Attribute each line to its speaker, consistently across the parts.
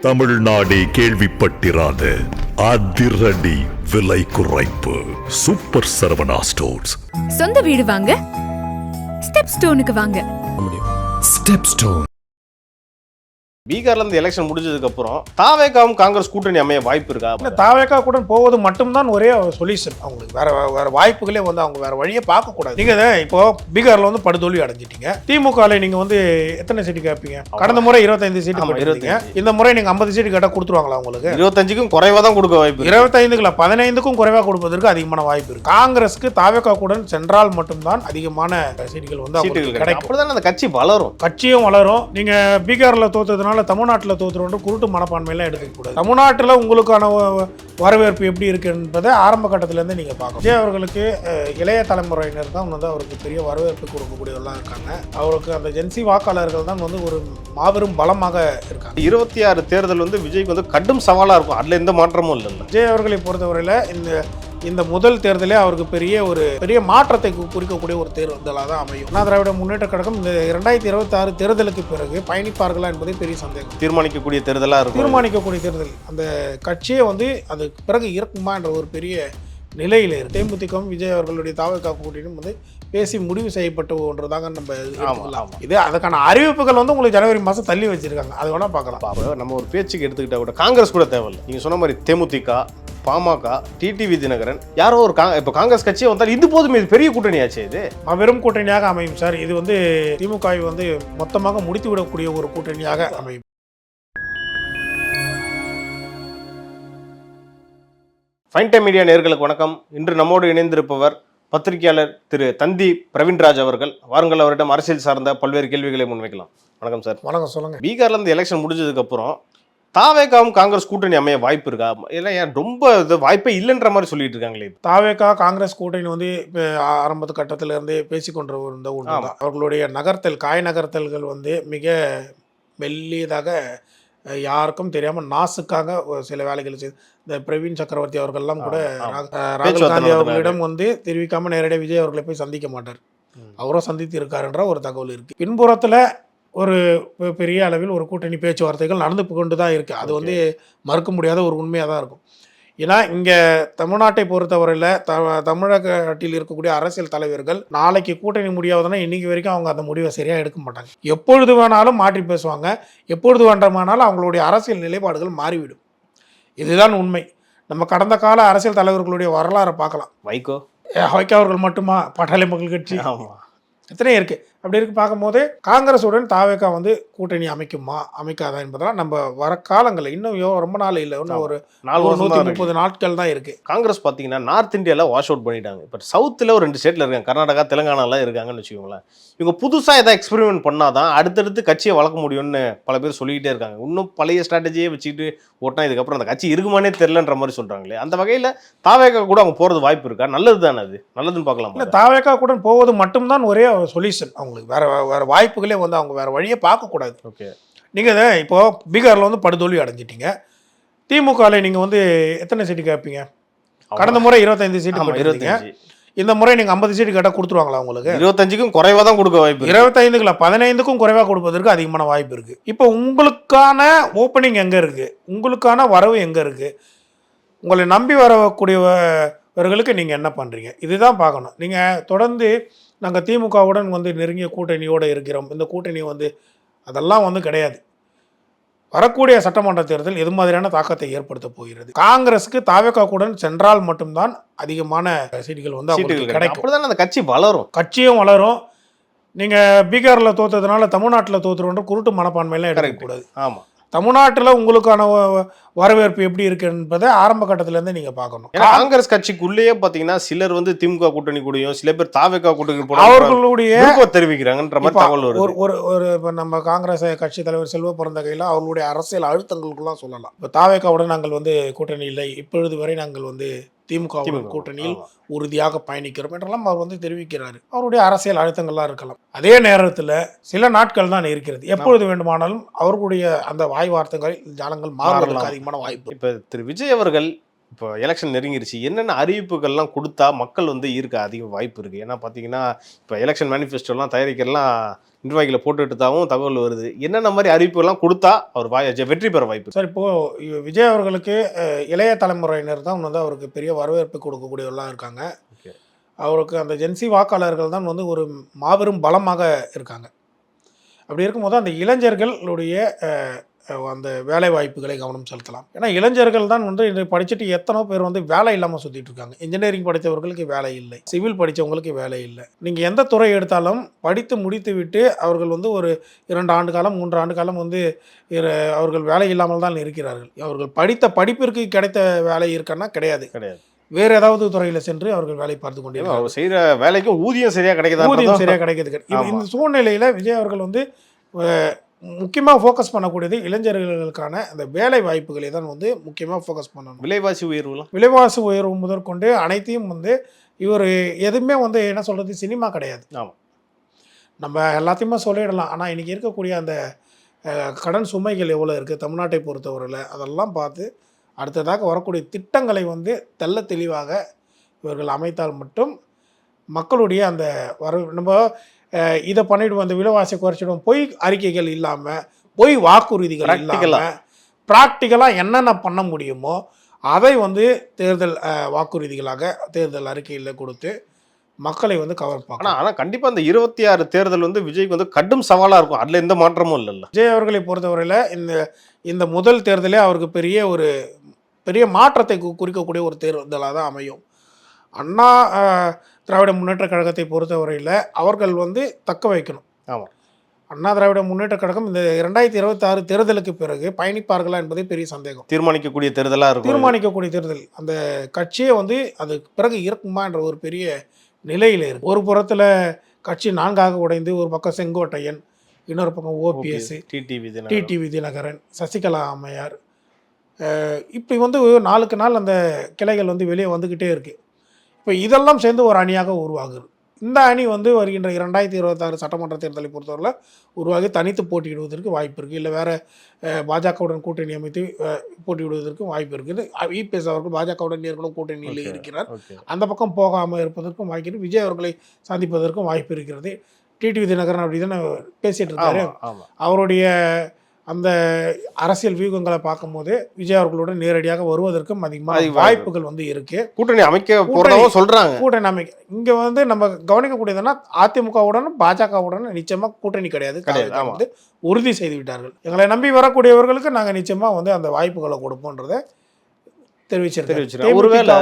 Speaker 1: தமிழ்நாடே கேள்விப்பட்டிராத அதிரடி விலை குறைப்பு சூப்பர் சரவணா ஸ்டோர்ஸ்.
Speaker 2: சொந்த வீடு வாங்க ஸ்டெப் ஸ்டோனுக்கு வாங்க.
Speaker 3: Step stone.
Speaker 4: பீகார்ல இருந்து எலெக்ஷன் முடிஞ்சதுக்கு அப்புறம் தாவேகாவும் காங்கிரஸ் கூட்டணி அமைய வாய்ப்பு இருக்கா?
Speaker 5: தாவேகா கூட போவது மட்டும்தான் ஒரே சொல்யூஷன். அவங்களுக்கு வேற வாய்ப்புகளே அவங்க வேற வழியே பார்க்க கூடாது. நீங்க இப்போ பீகார்ல படுதோல்வி அடைஞ்சிட்டீங்க. திமுகல நீங்க எத்தனை சீட்டு கேட்பீங்க? கடந்த முறை 25 சீட்டு கேட்டீங்க. இந்த முறை நீங்க 50 சீட்டு கேட்டா கொடுத்துருவாங்களா? உங்களுக்கு
Speaker 4: 25க்கும் குறைவா தான் கொடுக்க வாய்ப்பு.
Speaker 5: 25க்குல 15க்கும் குறைவா கொடுப்பதற்கு அதிகமான வாய்ப்பு இருக்கு. காங்கிரஸ்க்கு தாவேகா கூட சென்றால் மட்டும்தான் அதிகமான சீட்டுகள் கிடைக்கும்.
Speaker 4: அப்படிதான் அந்த கட்சி வளரும்,
Speaker 5: கட்சியும் வளரும். நீங்க பீகார்ல தோத்ததுனால தமிழ்நாட்டில் தோத்துறோம் குருட்டு மனப்பான்மையெல்லாம் எடுக்கக்கூடாது. தமிழ்நாட்டில் உங்களுக்கான வரவேற்பு எப்படி இருக்கு என்பதை ஆரம்ப கட்டத்திலேருந்து நீங்கள் பார்க்கணும். விஜய் அவர்களுக்கு இளைய தலைமுறையினர் தான் அவருக்கு பெரிய வரவேற்பு கொடுக்கக்கூடியவர்களாக இருக்காங்க. அவருக்கு அந்த ஜென்சி வாக்காளர்கள் தான் ஒரு மாபெரும் பலமாக இருக்காங்க.
Speaker 4: 26 தேர்தல் விஜய்க்கு கடும் சவாலாக இருக்கும். அதில் எந்த மாற்றமும் இல்லை.
Speaker 5: விஜய் அவர்களை பொறுத்தவரையில் இந்த முதல் தேர்தலே அவருக்கு பெரிய மாற்றத்தை குறிக்கக்கூடிய ஒரு தேர்தலாக தான் அமையும். அண்ணா திராவிட முன்னேற்ற கழகம் இந்த 2026 தேர்தலுக்கு பிறகு பயணிப்பார்களா என்பதே பெரிய சந்தேகம்.
Speaker 4: தீர்மானிக்கக்கூடிய தேர்தலாக இருக்கும்.
Speaker 5: தீர்மானிக்கக்கூடிய தேர்தல் அந்த கட்சியே அதுக்கு பிறகு இருக்குமா என்ற ஒரு பெரிய நிலையில் இருக்கு. தேமுதிகவும் விஜய் அவர்களுடைய தாவேகா கூட்டணியும் பேசி முடிவு செய்யப்பட்ட ஒன்றுதாங்க நம்ம எடுத்துக்கலாம். இது அதுக்கான அறிவிப்புகள் உங்களுக்கு ஜனவரி மாதம் தள்ளி வச்சிருக்காங்க. அது வேணா பார்க்கலாம்.
Speaker 4: நம்ம ஒரு பேச்சுக்கு எடுத்துக்கிட்டா கூட காங்கிரஸ் கூட தேவையில்லை. நீங்கள் சொன்ன மாதிரி தேமுதிக, பாமக, டிடிவி தினகரன், யாரோ ஒரு இப்போ காங்கிரஸ் கட்சியை வந்தால் இது போதும். இது பெரிய கூட்டணியாச்சு. இது
Speaker 5: வெறும் கூட்டணியாக அமையும் சார். இது திமுக மொத்தமாக முடித்து விடக்கூடிய ஒரு கூட்டணியாக அமையும்.
Speaker 4: ஃபைன் டைம் மீடியா நேயர்களுக்கு வணக்கம். இன்று நம்மோடு இணைந்திருப்பவர் பத்திரிகையாளர் திரு தந்தி பிரவீன்ராஜ் அவர்கள். வாருங்கள், அவரிடம் அரசியல் சார்ந்த பல்வேறு கேள்விகளை முன்வைக்கலாம். வணக்கம் சார்.
Speaker 5: வணக்கம், சொல்லுங்க.
Speaker 4: பீகார்ல இருந்து எலெக்ஷன் முடிஞ்சதுக்கு அப்புறம் தாவேகாவும் காங்கிரஸ் கூட்டணி அமைய வாய்ப்பு இருக்கா? இல்லை, ரொம்ப வாய்ப்பே இல்லைன்ற மாதிரி சொல்லிட்டு இருக்காங்களே.
Speaker 5: தாவேகா காங்கிரஸ் கூட்டணி ஆரம்ப கட்டத்தில இருந்தே பேசிக்கொண்டு இருந்த ஒன்று. அவர்களுடைய காய் நகர்த்தல்கள் மிக மெல்லியதாக, யாருக்கும் தெரியாமல் நாசுக்காக சில வேலைகள் செய்து இந்த பிரவீன் சக்கரவர்த்தி அவர்கள்லாம் கூட ராகுல் காந்தி அவர்களிடம் தெரிவிக்காமல் நேரடியாக விஜய் அவர்களை போய் சந்திக்க மாட்டார். அவரும் சந்தித்து இருக்காருன்ற ஒரு தகவல் இருக்கு. பின்புறத்தில் ஒரு பெரிய அளவில் ஒரு கூட்டணி பேச்சுவார்த்தைகள் நடந்து கொண்டு தான் இருக்குது. அது மறுக்க முடியாத ஒரு உண்மையாக தான் இருக்கும். ஏன்னா இங்கே தமிழ்நாட்டை பொறுத்தவரையில் தமிழகத்தில் இருக்கக்கூடிய அரசியல் தலைவர்கள் நாளைக்கு கூட்டணி முடியாதுன்னா இன்றைக்கி வரைக்கும் அவங்க அந்த முடிவை சரியாக எடுக்க மாட்டாங்க. எப்பொழுது வேணாலும் மாற்றி பேசுவாங்க. எப்பொழுது வேண்டாமானாலும் அவங்களுடைய அரசியல் நிலைப்பாடுகள் மாறிவிடும். இதுதான் உண்மை. நம்ம கடந்த கால அரசியல் தலைவர்களுடைய வரலாறை பார்க்கலாம். வைகோ அவர்கள் மட்டுமா? பாட்டாளி மக்கள் கட்சி எத்தனை இருக்குது. அப்படி இருக்கு பார்க்கும்போது காங்கிரஸுடன் தாவேகா கூட்டணி அமைக்குமா அமைக்காதா என்பதெல்லாம் நம்ம வர காலங்களில் இன்னும் ரொம்ப நாள் இல்லை, இன்னும் ஒரு 130 நாட்கள் தான் இருக்கு.
Speaker 4: காங்கிரஸ் பார்த்தீங்கன்னா நார்த் இந்தியாவில் வாஷ் அவுட் பண்ணிட்டாங்க. இப்போ சவுத்தில் ஒரு 2 ஸ்டேட்டில் இருக்காங்க, கர்நாடகா தெலுங்கானாலாம் இருக்காங்கன்னு வச்சுக்கோங்களேன். இவங்க புதுசாக எதாவது எக்ஸ்பெரிமெண்ட் பண்ணாதான் அடுத்தடுத்து கட்சியை வளர்க்க முடியும்னு பல பேர் சொல்லிக்கிட்டே இருக்காங்க. இன்னும் பழைய ஸ்ட்ராட்டஜியே வச்சுக்கிட்டு ஓட்டினா இதுக்கப்புறம் அந்த கட்சி இருக்குமானே தெரிலன்ற மாதிரி சொல்கிறாங்களே. அந்த வகையில் தாவேகா கூட அவங்க போகிறது வாய்ப்பு இருக்கா? நல்லது தானே, அது நல்லதுன்னு பார்க்கலாம்.
Speaker 5: இல்லை, தாவேகா கூட போவது மட்டும்தான் ஒரே சொல்யூஷன். அவங்களுக்கு வேற வாய்ப்புகளே அவங்க வேற வழியே பார்க்க கூடாது.
Speaker 4: ஓகே,
Speaker 5: நீங்க இப்போ பீகார்ல படுதோல்வி அடைஞ்சிட்டீங்க. திமுகல நீங்க எத்தனை சீட்டு கேட்பீங்க? கடந்த முறை 25 சீட்டு கேட்டீங்க. இந்த முறை நீங்க 50 சீட்டு கேட்டா கொடுத்துருவாங்களா? உங்களுக்கு
Speaker 4: 25க்கும் குறைவா தான் கொடுக்க வாய்ப்பு.
Speaker 5: 25க்குல 15க்கும் குறைவா கொடுப்பதற்கு அதிகமான வாய்ப்பு இருக்கு. இப்போ உங்களுக்கான ஓப்பனிங் எங்க இருக்கு? உங்களுக்கான வரவு எங்க இருக்கு? உங்களை நம்பி வரக்கூடியவர்களுக்கு நீங்க என்ன பண்றீங்க? இதுதான் பார்க்கணும். நீங்க தொடர்ந்து நாங்கள் திமுகவுடன் நெருங்கிய கூட்டணியோடு இருக்கிறோம், இந்த கூட்டணி அதெல்லாம் கிடையாது. வரக்கூடிய சட்டமன்ற தேர்தல் எது மாதிரியான தாக்கத்தை ஏற்படுத்த போகிறது? காங்கிரஸுக்கு தாவேகா கூட சென்றால் மட்டும்தான் அதிகமான சீட்டுகள் கிடைக்கும்.
Speaker 4: அப்படிதான் அந்த கட்சி வளரும்,
Speaker 5: கட்சியும் வளரும். நீங்கள் பீகாரில் தோத்ததுனால தமிழ்நாட்டில் தோத்துருன்ற குருட்டு மனப்பான்மையெல்லாம் எடுக்கக்கூடாது.
Speaker 4: ஆமாம்,
Speaker 5: தமிழ்நாட்டில் உங்களுக்கான வரவேற்பு எப்படி இருக்கு என்பதை ஆரம்ப கட்டத்திலேருந்து நீங்க பார்க்கணும்.
Speaker 4: காங்கிரஸ் கட்சிக்குள்ளேயே பார்த்தீங்கன்னா சிலர் திமுக கூட்டணி கூடயும், சில பேர் தாவேகா கூட்டணி
Speaker 5: அவர்களுடைய
Speaker 4: தெரிவிக்கிறாங்கன்ற மாதிரி தகவல் வருது.
Speaker 5: ஒரு இப்போ நம்ம காங்கிரஸ் கட்சி தலைவர் செல்வ பிறந்தகையில் அவர்களுடைய அரசியல் அழுத்தங்களுக்குலாம் சொல்லலாம். இப்போ தாவேகாவுடன் நாங்கள் கூட்டணி இல்லை, இப்பொழுது வரை நாங்கள் திமுக கூட்டணியில் உறுதியாக பயணிக்கிறோம் என்றெல்லாம் அவர் தெரிவிக்கிறாரு. அவருடைய அரசியல் அழுத்தங்கள்லாம் இருக்கலாம். அதே நேரத்தில் சில நாட்கள் தான் இருக்கிறது. எப்பொழுது வேண்டுமானாலும் அவர்களுடைய அந்த வாய் வார்த்தைகள் ஜாலங்கள் மாறுவதற்கு அதிகமான வாய்ப்பு.
Speaker 4: இப்போ திரு விஜய் அவர்கள் இப்போ எலெக்ஷன் நெருங்கிருச்சு, என்னென்ன அறிவிப்புகள்லாம் கொடுத்தா மக்கள் வந்து ஈர்க்க அதிக வாய்ப்பு இருக்குது? ஏன்னா பார்த்தீங்கன்னா இப்போ எலெக்ஷன் மேனிஃபெஸ்டோலாம் தயாரிக்கலாம் நிர்வாகிகளை போட்டுட்டுதாகவும் தகவல் வருது. என்னென்ன மாதிரி அறிவிப்புகள்லாம் கொடுத்தா அவர் வெற்றி பெற வாய்ப்பு?
Speaker 5: சார், இப்போது விஜய் அவர்களுக்கு இளைய தலைமுறையினர் தான் வந்து அவருக்கு பெரிய வரவேற்பு கொடுக்கக்கூடியவர்களாக இருக்காங்க. அவருக்கு அந்த ஜென்சி வாக்காளர்கள் தான் வந்து ஒரு மாபெரும் பலமாக இருக்காங்க. அப்படி இருக்கும்போது அந்த இளைஞர்களுடைய அந்த வேலை வாய்ப்புகளை கவனம் செலுத்தலாம். ஏன்னா இளைஞர்கள் தான் வந்து இன்று படிச்சுட்டு எத்தனோ பேர் வந்து வேலை இல்லாமல் சுற்றிட்டு இருக்காங்க. இன்ஜினியரிங் படித்தவர்களுக்கு வேலை இல்லை, சிவில் படித்தவங்களுக்கு வேலை இல்லை. நீங்கள் எந்த துறை எடுத்தாலும் படித்து முடித்து விட்டு அவர்கள் வந்து ஒரு 2 ஆண்டு காலம் 3 ஆண்டு காலம் வந்து அவர்கள் வேலை இல்லாமல் தான் இருக்கிறார்கள். அவர்கள் படித்த படிப்பிற்கு கிடைத்த வேலை இருக்கான்னா கிடையாது. வேறு ஏதாவது துறையில் சென்று அவர்கள் வேலை பார்த்து கொண்டே
Speaker 4: அவர் செய்கிற வேலைக்கும் ஊதியம் சரியாக கிடைக்குதா?
Speaker 5: ஊதியம் சரியாக கிடைக்கிறது. இந்த சூழ்நிலையில் விஜய் அவர்கள் வந்து முக்கியமாக ஃபோக்கஸ் பண்ணக்கூடியது இளைஞர்களுக்கான அந்த வேலை வாய்ப்புகளை தான் வந்து முக்கியமாக ஃபோக்கஸ் பண்ணணும். விலைவாசி உயர்வு முதற்கொண்டு அனைத்தையும் வந்து இவர் எதுவுமே வந்து என்ன சொல்கிறது, சினிமா கிடையாது. நம்ம எல்லாத்தையுமே சொல்லிடலாம். ஆனால் இன்றைக்கி இருக்கக்கூடிய அந்த கடன் சுமைகள் எவ்வளோ இருக்குது தமிழ்நாட்டை பொறுத்தவரையில் அதெல்லாம் பார்த்து அடுத்ததாக வரக்கூடிய திட்டங்களை வந்து தெள்ள தெளிவாக இவர்கள் அமைத்தால் மட்டும் மக்களுடைய அந்த நம்ம இதை பண்ணிவிடுவோம், அந்த விலைவாசி குறைச்சிடுவோம், பொய் அறிக்கைகள் இல்லாமல் பொய் வாக்குறுதிகள் இல்லாமல் ப்ராக்டிக்கலாக என்னென்ன பண்ண முடியுமோ அதை வந்து தேர்தல் வாக்குறுதிகளாக தேர்தல் அறிக்கையில் கொடுத்து மக்களை வந்து கவர் பார்க்கலாம்.
Speaker 4: ஆனால் கண்டிப்பாக அந்த 26 தேர்தல் வந்து விஜய்க்கு வந்து கடும் சவாலாக இருக்கும். அதில் எந்த மாற்றமும் இல்லைல்ல.
Speaker 5: விஜய் அவர்களை பொறுத்தவரையில் இந்த முதல் தேர்தலே அவருக்கு பெரிய மாற்றத்தை குறிக்கக்கூடிய ஒரு தேர்தலாக தான் அமையும். அண்ணா திராவிட முன்னேற்ற கழகத்தை பொறுத்தவரையில் அவர்கள் வந்து தக்க வைக்கணும்.
Speaker 4: ஆமாம்,
Speaker 5: அண்ணா திராவிட முன்னேற்ற கழகம் இந்த 2026 தேர்தலுக்கு பிறகு பயணிப்பார்களா என்பதே பெரிய சந்தேகம்.
Speaker 4: தீர்மானிக்கக்கூடிய தேர்தல்
Speaker 5: அந்த கட்சியை வந்து அதுக்கு பிறகு இருக்குமா என்ற ஒரு பெரிய நிலையில் இருக்கு. ஒரு புறத்தில் கட்சி 4ஆக உடைந்து ஒரு பக்கம் செங்கோட்டையன், இன்னொரு பக்கம் ஓபிஎஸ், டிடிவி தினகரன், சசிகலா அம்மையார், இப்படி வந்து நாளுக்கு நாள் அந்த கிளைகள் வந்து வெளியே வந்துக்கிட்டே இருக்குது. இப்போ இதெல்லாம் சேர்ந்து ஒரு அணியாக உருவாகுது. இந்த அணி வந்து வருகின்ற 2026 சட்டமன்ற தேர்தலை பொறுத்தவரை உருவாகி தனித்து போட்டியிடுவதற்கு வாய்ப்பு இருக்குது. இல்லை வேறு பாஜகவுடன் கூட்டணி அமைத்து போட்டியிடுவதற்கும் வாய்ப்பு இருக்குது. இபிஎஸ் அவர்கள் பாஜகவுடன் ஏற்கனவே கூட்டணியில் இருக்கிறார். அந்த பக்கம் போகாமல் இருப்பதற்கும் வாய்ப்பு இருக்குது. விஜய் அவர்களை சந்திப்பதற்கும் வாய்ப்பு இருக்கிறது. டிடிவி தினகரன் அப்படி தானே பேசிகிட்டு இருக்காரு. அவருடைய அந்த அரசியல் வியூகங்களை பார்க்கும்போது விஜய் அவர்களுடன் நேரடியாக வருவதற்கும் அதிகமாக வாய்ப்புகள் வந்து இருக்கு.
Speaker 4: கூட்டணி அமைக்க போறதாக சொல்றாங்க.
Speaker 5: கூட்டணி அமைக்க இங்க வந்து நம்ம கவனிக்கக்கூடியதுன்னா அதிமுகவுடன் பாஜகவுடன் நிச்சயமா கூட்டணி கிடையாது வந்து உறுதி செய்து விட்டார்கள். எங்களை நம்பி வரக்கூடியவர்களுக்கு நாங்கள் நிச்சயமா வந்து அந்த வாய்ப்புகளை கொடுப்போன்றதை தெரிவிச்சிருக்கோம்.
Speaker 4: ஒருவேளை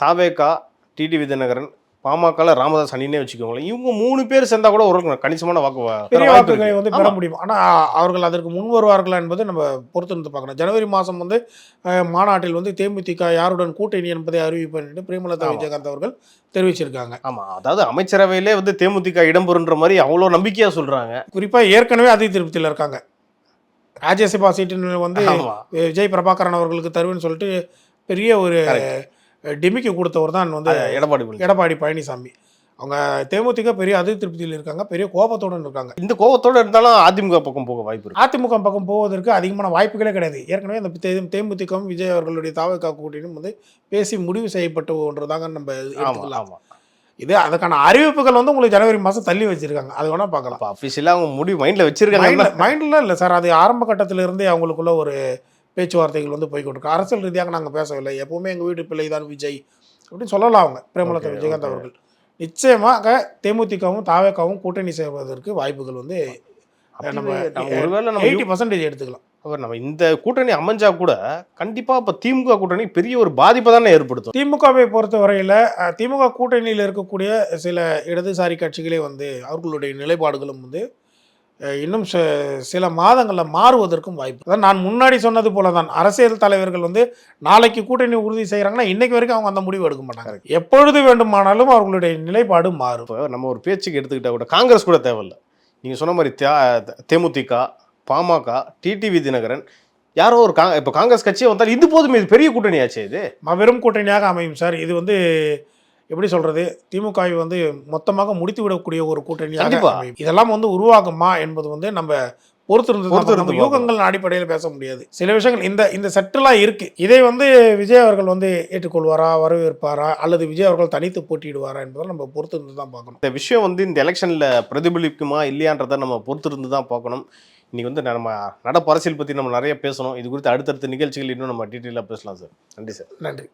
Speaker 4: தாவேகா, டிடிவி தினகரன், பாமக ராமதாஸ் அணினே வச்சுக்கோங்களேன், இவங்க 3 பேர் சேர்ந்தா கூட ஒரு கணிசமான
Speaker 5: வாக்குகளை வந்து பெற முடியும். ஆனால் அவர்கள் அதற்கு முன் வருவார்களா என்பது நம்ம பொறுத்திருந்து பார்க்கணும். ஜனவரி மாதம் வந்து மாநாட்டில் வந்து தேமுதிக யாருடன் கூட்டணி என்பதை அறிவிப்பேன் என்று பிரேமலதா விஜயகாந்த் அவர்கள் தெரிவிச்சிருக்காங்க.
Speaker 4: ஆமாம், அதாவது அமைச்சரவையிலே வந்து தேமுதிக இடம்பெறுன்ற மாதிரி அவ்வளோ நம்பிக்கையாக சொல்கிறாங்க.
Speaker 5: குறிப்பாக ஏற்கனவே அதிக திருப்தியில் இருக்காங்க. ராஜ்யசபா சீட்டு வந்து விஜய் பிரபாகரன் அவர்களுக்கு தருவேன்னு சொல்லிட்டு பெரிய ஒரு டிமிக்கு கொடுத்தவர் தான் வந்து எடப்பாடி பழனிசாமி. அவங்க தேமுதிக பெரிய அதிருப்தியில் இருக்காங்க, பெரிய கோபத்தோடு இருக்காங்க.
Speaker 4: இந்த கோபத்தோடு இருந்தாலும் அதிமுக பக்கம் போக வாய்ப்பு இருக்கு.
Speaker 5: அதிமுக பக்கம் போவதற்கு அதிகமான வாய்ப்புகளே கிடையாது. ஏற்கனவே அந்த தேமுதிகவும் விஜய் அவர்களுடைய தாவக கூட்டணியும் வந்து பேசி முடிவு செய்யப்பட்ட ஒன்றுதாங்க நம்ம எடுத்துக்கலாம். இது அதுக்கான அறிவிப்புகள் வந்து உங்களுக்கு ஜனவரி மாதம் தள்ளி வச்சிருக்காங்க. அது வேணா பார்க்கலாம்.
Speaker 4: அஃபிஷியலாக அவங்க முடிவு மைண்டில் வச்சிருக்காங்க.
Speaker 5: மைண்டில் இல்லை சார், அது ஆரம்ப கட்டத்திலிருந்தே அவங்களுக்குள்ள ஒரு பேச்சுவார்த்தைகள் வந்து போய்கொண்டிருக்கு. அரசியல் ரீதியாக நாங்கள் பேசவில்லை, எப்பவுமே எங்கள் வீட்டு பிள்ளை தான் விஜய் அப்படின்னு சொல்லலாம் அவங்க பிரேமலதா விஜயகாந்த் அவர்கள். நிச்சயமாக தேமுதிகவும் தாவேகாவும் கூட்டணி சேர்வதற்கு வாய்ப்புகள் வந்து நம்ம 80% எடுத்துக்கலாம்.
Speaker 4: அவர் நம்ம இந்த கூட்டணி அமைஞ்சா கூட கண்டிப்பாக இப்போ திமுக கூட்டணி பெரிய ஒரு பாதிப்பை தானே ஏற்படுத்தும்.
Speaker 5: திமுகவை பொறுத்த வரையில் திமுக கூட்டணியில் இருக்கக்கூடிய சில இடதுசாரி கட்சிகளே வந்து அவர்களுடைய நிலைப்பாடுகளும் வந்து இன்னும் சில மாதங்களில் மாறுவதற்கும் வாய்ப்பு. அதான் நான் முன்னாடி சொன்னது போல தான், அரசியல் தலைவர்கள் வந்து நாளைக்கு கூட்டணி உறுதி செய்கிறாங்கன்னா இன்னைக்கு வரைக்கும் அவங்க அந்த முடிவு எடுக்க மாட்டாங்க. எப்பொழுது வேண்டுமானாலும் அவர்களுடைய நிலைப்பாடு மாறும்.
Speaker 4: நம்ம ஒரு பேச்சுக்கு எடுத்துக்கிட்டால் கூட காங்கிரஸ் கூட தேவையில்லை. நீங்கள் சொன்ன மாதிரி தேமுதிக, பாமக, டிடிவி தினகரன், யாரோ ஒரு இப்போ காங்கிரஸ் கட்சியை வந்தால் இது போதும், இது பெரிய கூட்டணியாச்சு, இது
Speaker 5: மாபெரும் கூட்டணியாக அமையும் சார். இது வந்து எப்படி சொல்கிறது, திமுகவை வந்து மொத்தமாக முடித்து விடக்கூடிய ஒரு கூட்டணியாக அமையும். இதெல்லாம் வந்து உருவாகுமா என்பது வந்து நம்ம பொறுத்திருந்து
Speaker 4: பொறுத்திருந்து
Speaker 5: நம்ம யூகங்கள் அடிப்படையில் பேச முடியாது. சில விஷயங்கள் இந்த செட்டெல்லாம் இருக்கு. இதை வந்து விஜய் அவர்கள் வந்து ஏற்றுக்கொள்வாரா, வரவேற்பாரா, அல்லது விஜய் அவர்கள் தனித்து போட்டியிடுவாரா என்பதை நம்ம பொறுத்திருந்து தான் பார்க்கணும்.
Speaker 4: இந்த விஷயம் வந்து இந்த எலெக்ஷனில் பிரதிபலிக்குமா இல்லையான்றதை நம்ம பொறுத்திருந்து தான் பார்க்கணும். இன்னைக்கு வந்து நம்ம நடப்பு அரசியல் பற்றி நம்ம நிறைய பேசணும். இது குறித்து அடுத்தடுத்த நிகழ்ச்சிகள் இன்னும் நம்ம டீட்டெயிலாக பேசலாம் சார். நன்றி சார்.
Speaker 5: நன்றி.